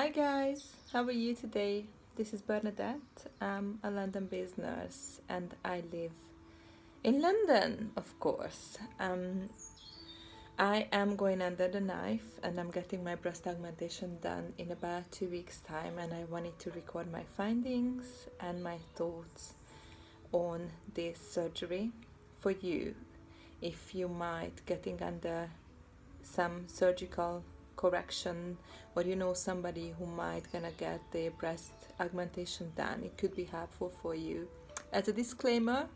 Hi guys, how are you today? This is Bernadette. I'm a London-based nurse and I live in London, of course. I am going under the knife and I'm getting my breast augmentation done in about 2 weeks' time, and I wanted to record my findings and my thoughts on this surgery for you if you might getting under some surgical correction, or you know somebody who might gonna get their breast augmentation done. It could be helpful for you. As a disclaimer,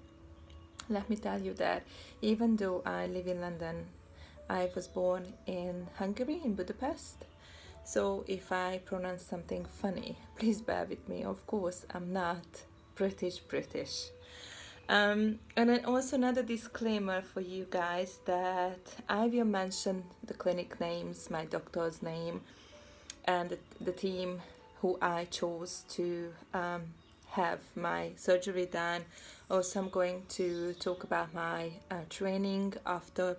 let me tell you that even though I live in London, I was born in Hungary, in Budapest. So if I pronounce something funny, please bear with me. Of course, I'm not British. And then also another disclaimer for you guys that I will mention the clinic names, my doctor's name, and the team who I chose to have my surgery done. Also, I'm going to talk about my training after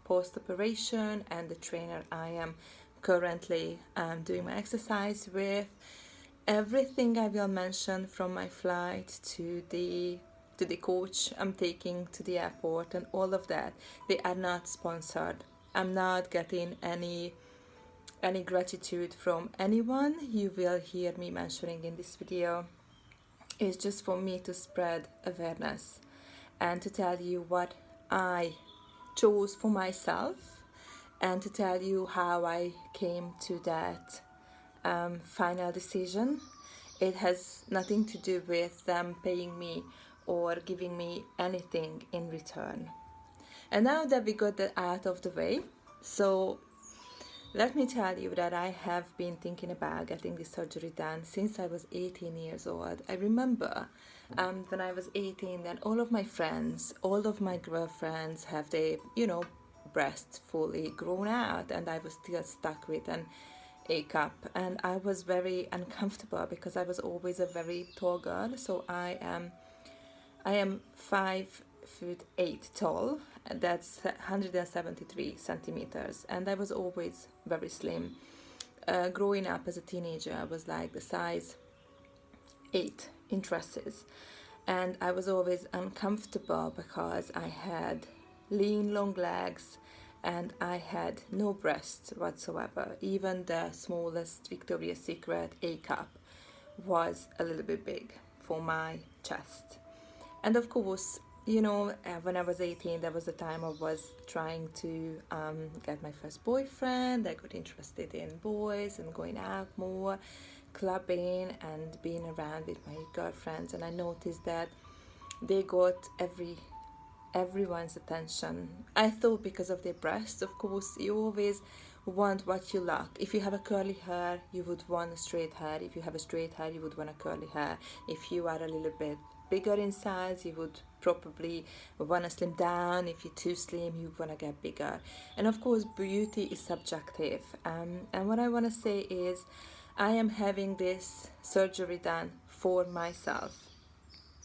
post-operation and the trainer I am currently doing my exercise with. Everything I will mention, from my flight to the coach I'm taking to the airport and all of that, they are not sponsored. I'm not getting any gratitude from anyone you will hear me mentioning in this video. It's just for me to spread awareness and to tell you what I chose for myself and to tell you how I came to that final decision. It has nothing to do with them paying me or giving me anything in return. And now that we got that out of the way, so let me tell you that I have been thinking about getting this surgery done since I was 18 years old. I remember when I was 18, then all of my friends, all of my girlfriends have their, breasts fully grown out, and I was still stuck with an A cup, and I was very uncomfortable because I was always a very tall girl. So I am 5'8" tall, and that's 173 centimeters, and I was always very slim. Growing up as a teenager, I was like the size 8 in dresses, and I was always uncomfortable because I had lean, long legs, and I had no breasts whatsoever. Even the smallest Victoria's Secret A cup was a little bit big for my chest. And of course, when I was 18, that was the time I was trying to get my first boyfriend. I got interested in boys and going out more, clubbing and being around with my girlfriends. And I noticed that they got everyone's attention. I thought because of their breasts. Of course, you always want what you lack. If you have a curly hair, you would want a straight hair. If you have a straight hair, you would want a curly hair. If you are a little bit bigger in size, you would probably want to slim down. If you're too slim, you want to get bigger. And of course, beauty is subjective. And what I want to say is, I am having this surgery done for myself.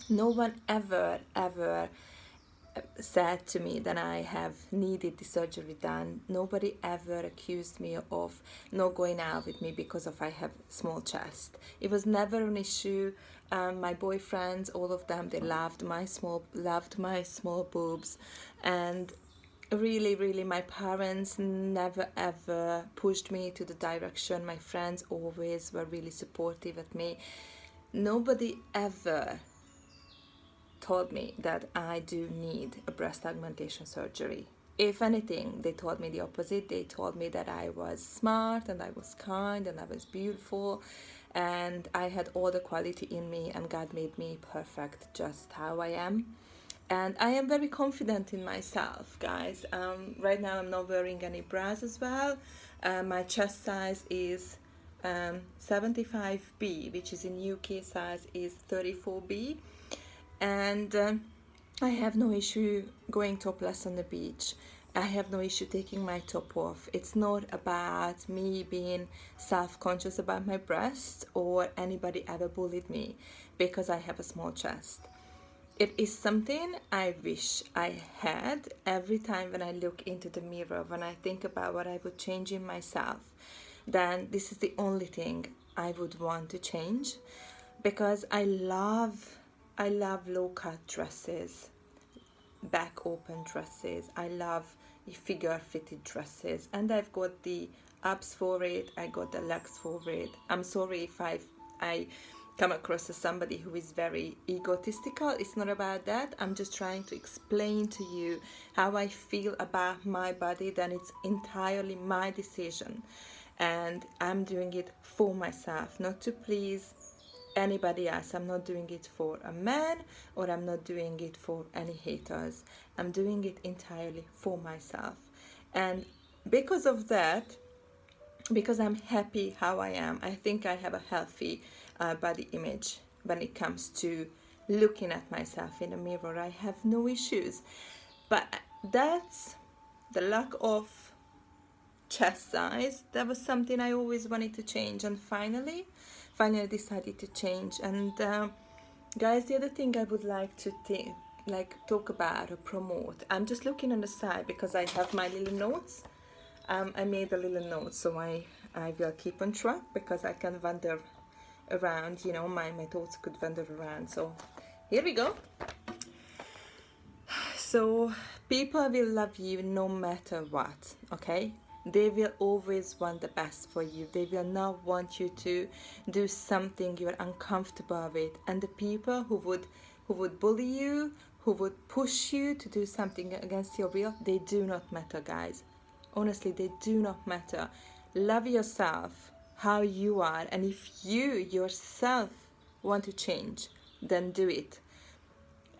No one ever said to me that I have needed the surgery done. Nobody ever accused me of not going out with me because of I have small chest. It was never an issue. My boyfriends, all of them, they loved my small boobs, and really my parents never ever pushed me to the direction. My friends always were really supportive of me. Nobody ever told me that I do need a breast augmentation surgery. If anything, they told me the opposite. They told me that I was smart and I was kind and I was beautiful and I had all the quality in me, and God made me perfect just how I am. And I am very confident in myself, guys. Right now I'm not wearing any bras as well. My chest size is 75B, which is in UK size is 34B. And I have no issue going topless on the beach. I have no issue taking my top off. It's not about me being self-conscious about my breasts or anybody ever bullied me because I have a small chest. It is something I wish I had every time when I look into the mirror, when I think about what I would change in myself. Then this is the only thing I would want to change, because I love low cut dresses, back open dresses. I love figure fitted dresses, and I've got the abs for it, I got the legs for it. I'm sorry if I come across as somebody who is very egotistical. It's not about that. I'm just trying to explain to you how I feel about my body. Then it's entirely my decision, and I'm doing it for myself, not to please anybody else. I'm not doing it for a man, or I'm not doing it for any haters. I'm doing it entirely for myself. And because of that, because I'm happy how I am, I think I have a healthy body image. When it comes to looking at myself in the mirror, I have no issues. But that's the lack of chest size. That was something I always wanted to change, and finally decided to change. And guys, the other thing I would like to talk about or promote, I'm just looking on the side because I have my little notes. I made a little note, so I will keep on track, because I can wander around, you know, my thoughts could wander around. So here we go. So people will love you no matter what, okay? They will always want the best for you. They will not want you to do something you're uncomfortable with. And the people who would bully you, who would push you to do something against your will, they do not matter, guys. Honestly, they do not matter. Love yourself how you are, and if you yourself want to change, then do it.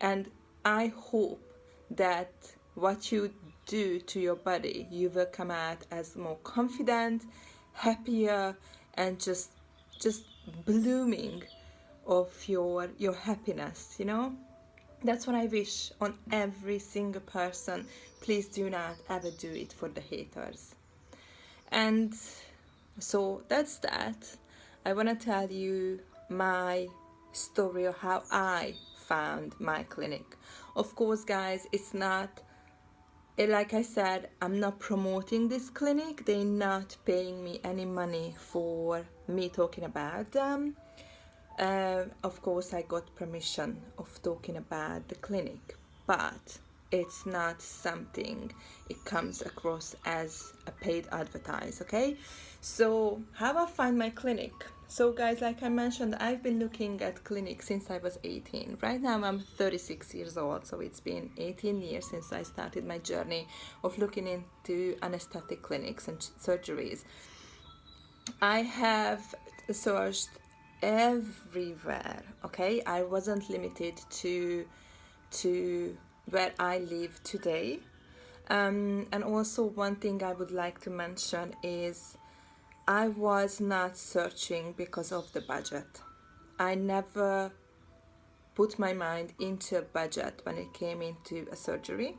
And I hope that what you do to your body, you will come out as more confident, happier, and just blooming of your happiness, you know. That's what I wish on every single person. Please do not ever do it for the haters. And so that's that. I want to tell you my story of how I found my clinic. Of course, guys, it's not, like I said, I'm not promoting this clinic. They're not paying me any money for me talking about them. Of course, I got permission of talking about the clinic, but it's not something it comes across as a paid advertise, okay? So how I find my clinic? So guys, like I mentioned, I've been looking at clinics since I was 18. Right now I'm 36 years old, so it's been 18 years since I started my journey of looking into anesthetic clinics and surgeries. I have searched everywhere, okay? I wasn't limited to where I live today. And also one thing I would like to mention is I was not searching because of the budget. I never put my mind into a budget when it came into a surgery,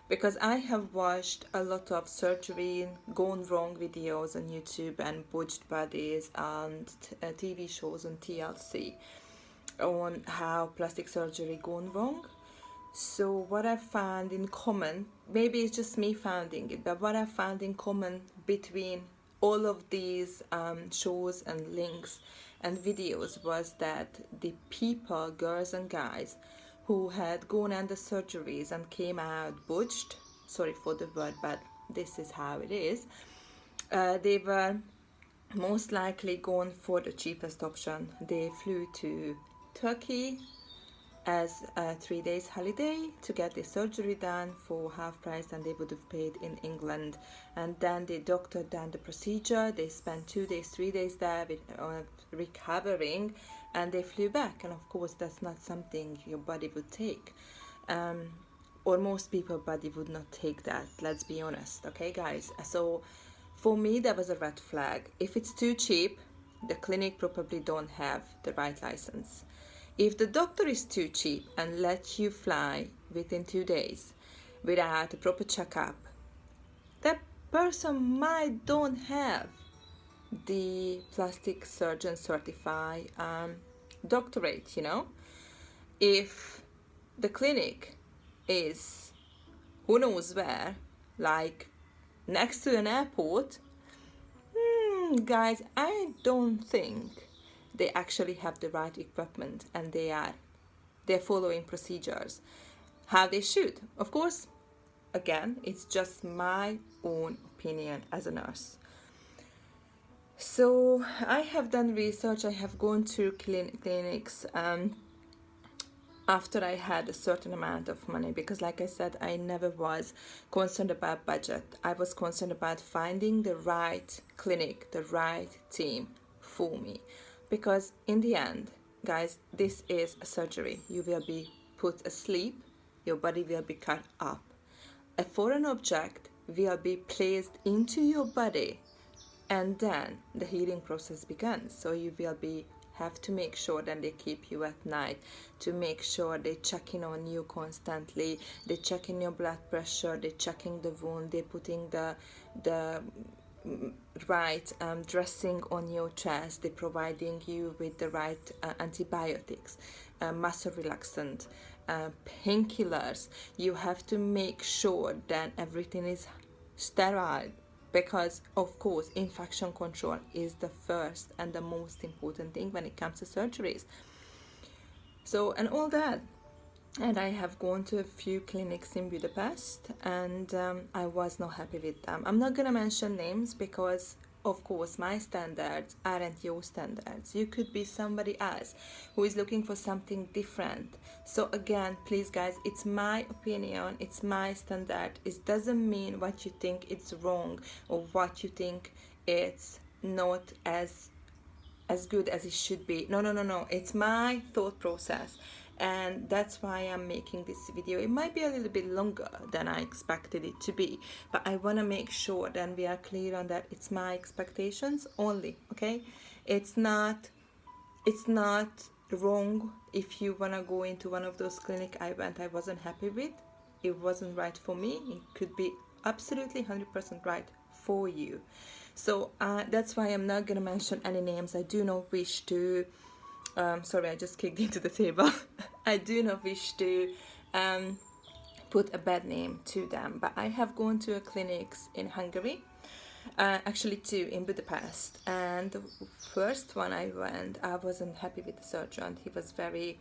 because I have watched a lot of surgery gone wrong videos on YouTube and botched bodies and TV shows on TLC on how plastic surgery gone wrong. So what I found in common, maybe it's just me finding it, but what I found in common between all of these shows and links and videos was that the people, girls and guys, who had gone under surgeries and came out butched, sorry for the word, but this is how it is, they were most likely gone for the cheapest option. They flew to Turkey as a 3 days holiday to get the surgery done for half price than they would have paid in England, and then the doctor done the procedure. They spent 2 days, 3 days there with, recovering, and they flew back. And of course that's not something your body would take, or most people's body would not take that, let's be honest, okay guys? So for me that was a red flag. If it's too cheap, the clinic probably don't have the right license. If the doctor is too cheap and lets you fly within 2 days without a proper checkup, that person might don't have the plastic surgeon certified doctorate, you know. If the clinic is who knows where, like next to an airport, Guys, I don't think they actually have the right equipment, and they're following procedures how they should. Of course, again, it's just my own opinion as a nurse. So I have done research, I have gone to clinics after I had a certain amount of money, because like I said, I never was concerned about budget. I was concerned about finding the right clinic, the right team for me, because in the end, guys, this is a surgery. You will be put asleep, your body will be cut up, a foreign object will be placed into your body, and then the healing process begins. So you will have to make sure that they keep you at night, to make sure they check in on you constantly, they checking your blood pressure, they checking the wound, they putting the right dressing on your chest, they providing you with the right antibiotics, muscle relaxant, painkillers. You have to make sure that everything is sterile, because of course infection control is the first and the most important thing when it comes to surgeries. So, and all that. And I have gone to a few clinics in Budapest, and I was not happy with them. I'm not gonna mention names because of course my standards aren't your standards. You could be somebody else who is looking for something different. So again, please guys, it's my opinion, it's my standard. It doesn't mean what you think it's wrong or what you think it's not as good as it should be. No, it's my thought process, and that's why I'm making this video. It might be a little bit longer than I expected it to be, but I want to make sure that we are clear on that. It's my expectations only, okay? It's not wrong if you want to go into one of those clinics I wasn't happy with. It wasn't right for me. It could be absolutely 100% right for you. So that's why I'm not gonna mention any names. I do not wish to sorry, I just kicked into the table. I do not wish to put a bad name to them, but I have gone to clinics in Hungary, actually two in Budapest, and the first one I went, I wasn't happy with the surgeon. He was very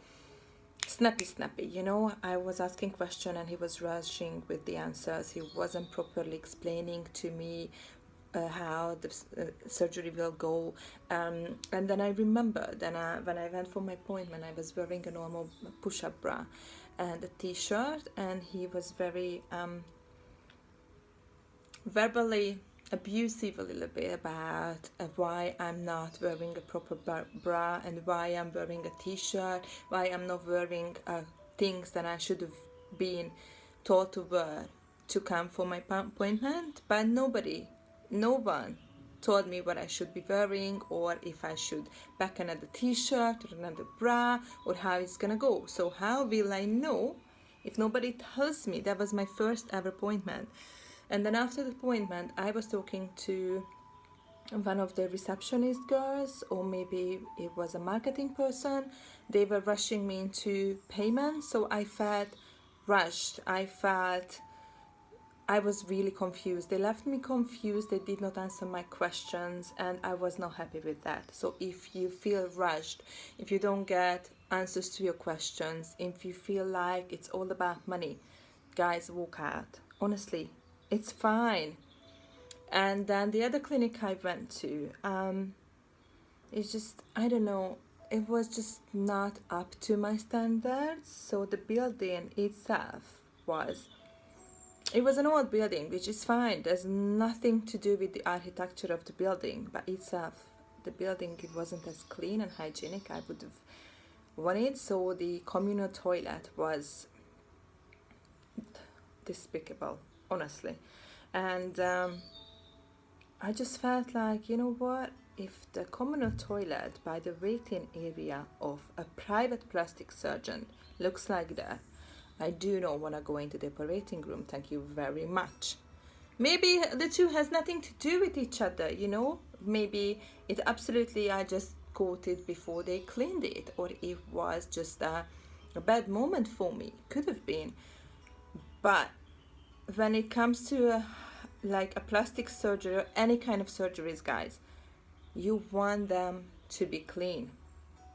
snappy, you know. I was asking questions and he was rushing with the answers. He wasn't properly explaining to me how the surgery will go, and then I remember then when I went for my appointment, I was wearing a normal push-up bra and a t-shirt, and he was very verbally abusive a little bit about why I'm not wearing a proper bra and why I'm wearing a t-shirt, why I'm not wearing things that I should have been told to wear to come for my appointment. But no one told me what I should be wearing, or if I should pack another t-shirt or another bra, or how it's gonna go. So how will I know if nobody tells me? That was my first ever appointment. And then after the appointment, I was talking to one of the receptionist girls, or maybe it was a marketing person. They were rushing me into payment, so I felt rushed. I was really confused. They left me confused. They did not answer my questions, and I was not happy with that. So if you feel rushed, if you don't get answers to your questions, if you feel like it's all about money, guys, walk out. Honestly, it's fine. And then the other clinic I went to, it's just, I don't know, it was just not up to my standards. So the building itself it was an old building, which is fine. There's nothing to do with the architecture of the building, but itself, the building, it wasn't as clean and hygienic I would have wanted. So the communal toilet was despicable, honestly. And I just felt like, you know what, if the communal toilet by the waiting area of a private plastic surgeon looks like that, I do not want to go into the operating room. Thank you very much. Maybe the two has nothing to do with each other, you know. Maybe it absolutely, I just caught it before they cleaned it, or it was just a bad moment for me. Could have been. But when it comes to like a plastic surgery or any kind of surgeries, guys, you want them to be clean,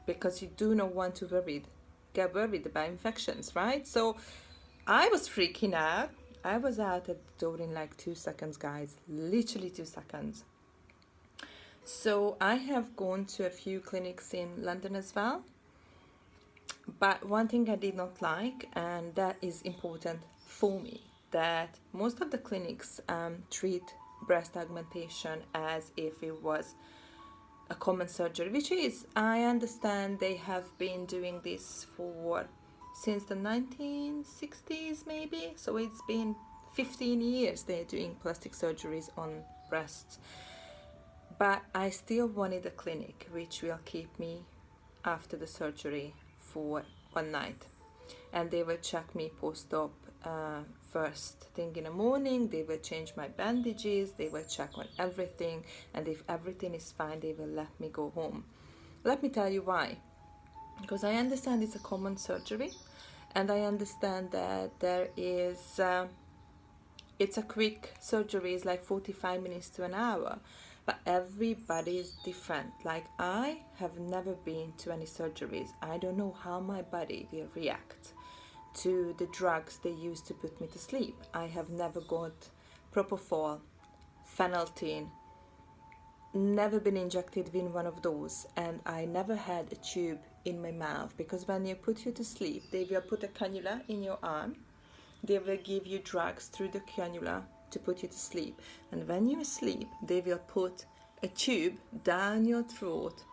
because you do not want to get worried about infections, right? So I was freaking out. I was out at the door in like 2 seconds, guys, literally 2 seconds. So I have gone to a few clinics in London as well. But one thing I did not like, and that is important for me, that most of the clinics treat breast augmentation as if it was a common surgery, which is, I understand they have been doing this for since the 1960s maybe, so it's been 15 years they're doing plastic surgeries on breasts. But I still wanted a clinic which will keep me after the surgery for one night, and they will check me post-op first thing in the morning. They will change my bandages, they will check on everything, and if everything is fine, they will let me go home. Let me tell you why. Because I understand it's a common surgery, and I understand that there is it's a quick surgery, it's like 45 minutes to an hour, but everybody is different. Like, I have never been to any surgeries. I don't know how my body will react to the drugs they use to put me to sleep. I have never got propofol, phenytoin, never been injected with one of those, and I never had a tube in my mouth, because when you put you to sleep, they will put a cannula in your arm. They will give you drugs through the cannula to put you to sleep, and when you sleep, they will put a tube down your throat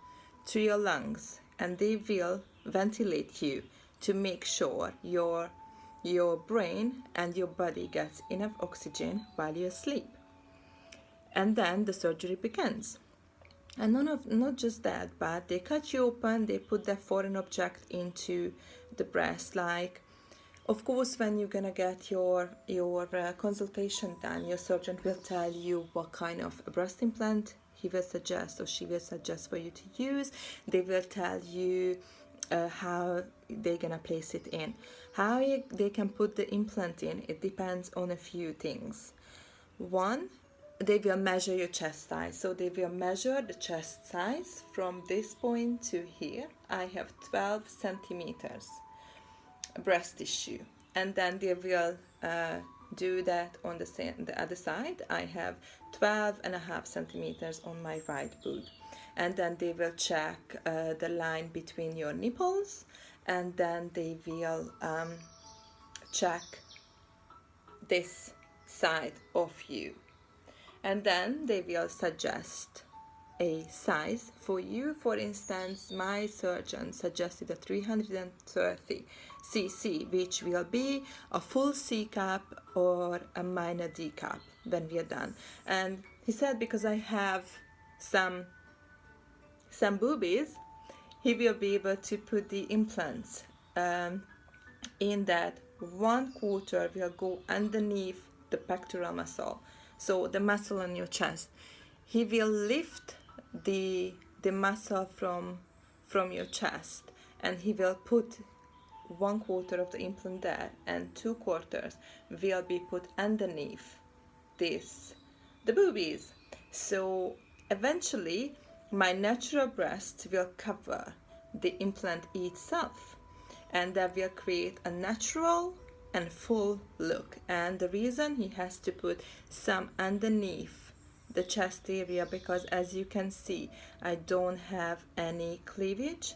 to your lungs, and they will ventilate you to make sure your brain and your body gets enough oxygen while you sleep. And then the surgery begins. And not just that, but they cut you open, they put that foreign object into the breast. Like, of course, when you're gonna get your consultation done, your surgeon will tell you what kind of a breast implant he will suggest or she will suggest for you to use. They will tell you how they're gonna place it in. How they can put the implant in, it depends on a few things. One, they will measure your chest size. So they will measure the chest size from this point to here. I have 12 centimeters breast tissue, and then they will do that on the other side. I have 12.5 centimeters on my right boob, and then they will check the line between your nipples, and then they will check this side of you, and then they will suggest a size for you. For instance, my surgeon suggested a 330 cc, which will be a full C cup or a minor D cup when we are done. And he said, because I have some boobies, he will be able to put the implants in that 1/4 will go underneath the pectoral muscle, so the muscle on your chest. He will lift the muscle from your chest, and he will put 1/4 of the implant there, and 2/4 will be put underneath the boobies. So eventually my natural breast will cover the implant itself, and that will create a natural and full look. And the reason he has to put some underneath the chest area, because as you can see, I don't have any cleavage,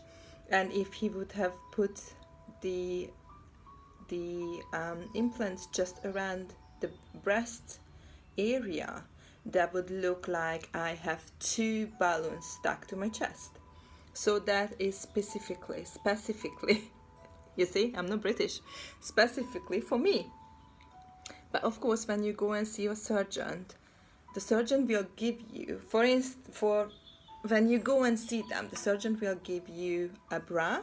and if he would have put the implants just around the breast area, that would look like I have 2 balloons stuck to my chest. So that is specifically you see, I'm not British, specifically for me. But of course, when you go and see your surgeon, the surgeon will give you, when you go and see them, the surgeon will give you a bra,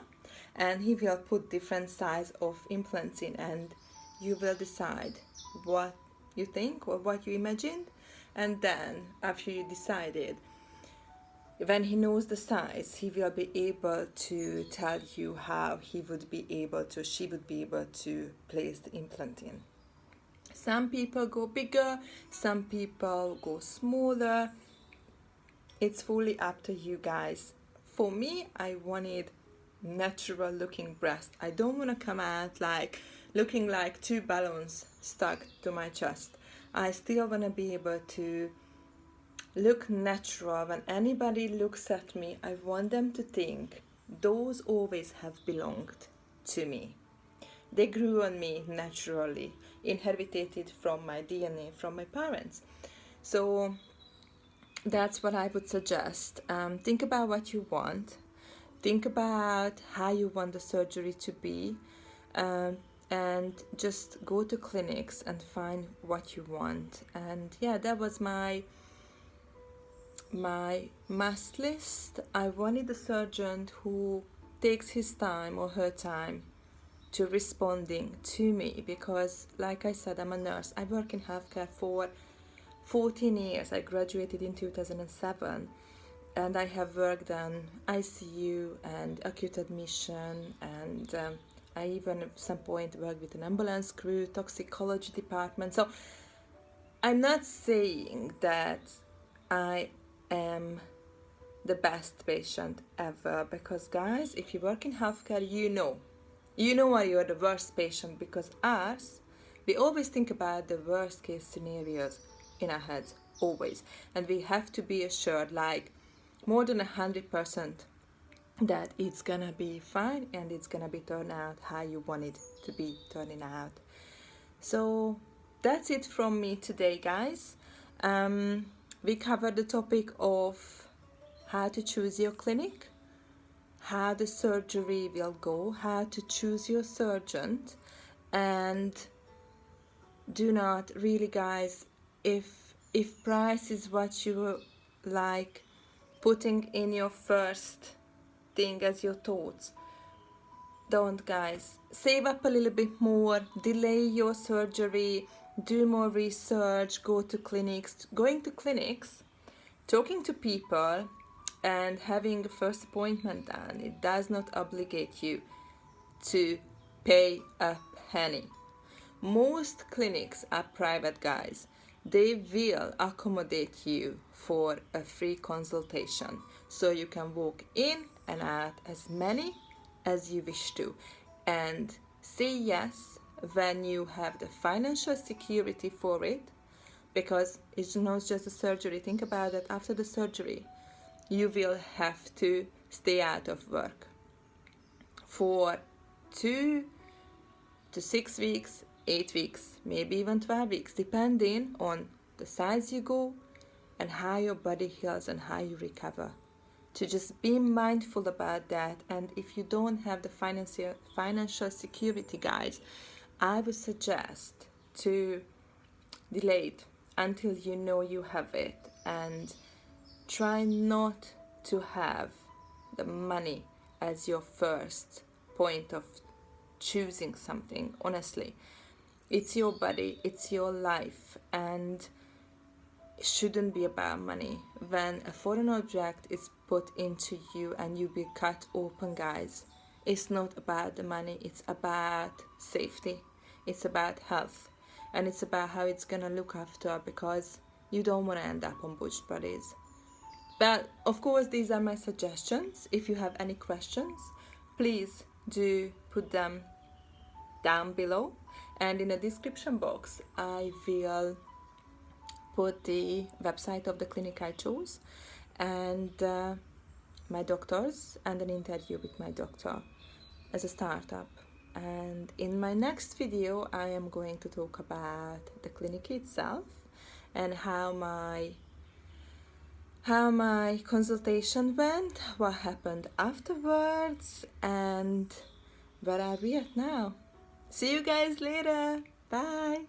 and he will put different size of implants in, and you will decide what you think or what you imagined. And then after you decided, when he knows the size, he will be able to tell you how she would be able to place the implant in. Some people go bigger, some people go smaller. it's fully up to you guys. For me, I wanted natural looking breast. I don't want to come out like looking like two balloons stuck to my chest. I still want to be able to look natural. When anybody looks at me, I want them to think those always have belonged to me. They grew on me naturally, inherited from my DNA, from my parents. So that's what I would suggest. Think about what you want. Think about how you want the surgery to be, and just go to clinics and find what you want. And yeah, that was my must list. I wanted a surgeon who takes his time or her time to responding to me, because like I said, I'm a nurse. I work in healthcare for 14 years. I graduated in 2007, and I have worked on ICU and acute admission, and I even at some point worked with an ambulance crew, toxicology department. So I'm not saying that I am the best patient ever, because guys, if you work in healthcare, you know why you're the worst patient, because us, we always think about the worst case scenarios in our heads, always. And we have to be assured, like more than 100%, that it's gonna be fine and it's gonna be turned out how you want it to be turning out. So that's it from me today, guys. We covered the topic of how to choose your clinic, how the surgery will go, how to choose your surgeon, and do not really, guys, if price is what you like putting in your first thing as your thoughts, don't, guys. Save up a little bit more, delay your surgery, do more research, go to clinics. Going to clinics, talking to people, and having a first appointment done, it does not obligate you to pay a penny. Most clinics are private, guys. They will accommodate you for a free consultation, so you can walk in and out as many as you wish to, and say yes when you have the financial security for it, because it's not just a surgery. Think about it, after the surgery you will have to stay out of work for 2 to 6 weeks, 8 weeks, maybe even 12 weeks, depending on the size you go and how your body heals and how you recover. To just be mindful about that. And if you don't have the financial security, guys, I would suggest to delay it until you know you have it, and try not to have the money as your first point of choosing something. Honestly, it's your body, it's your life, and it shouldn't be about money. When a foreign object is put into you and you be cut open, guys, it's not about the money, it's about safety, it's about health, and it's about how it's gonna look after, because you don't want to end up on butch bodies. But of course, these are my suggestions. If you have any questions, please do put them down below, and in the description box I will put the website of the clinic I chose, and my doctors, and an interview with my doctor as a startup. And in my next video I am going to talk about the clinic itself, and how my consultation went, what happened afterwards, and where are we at now. See you guys later. Bye.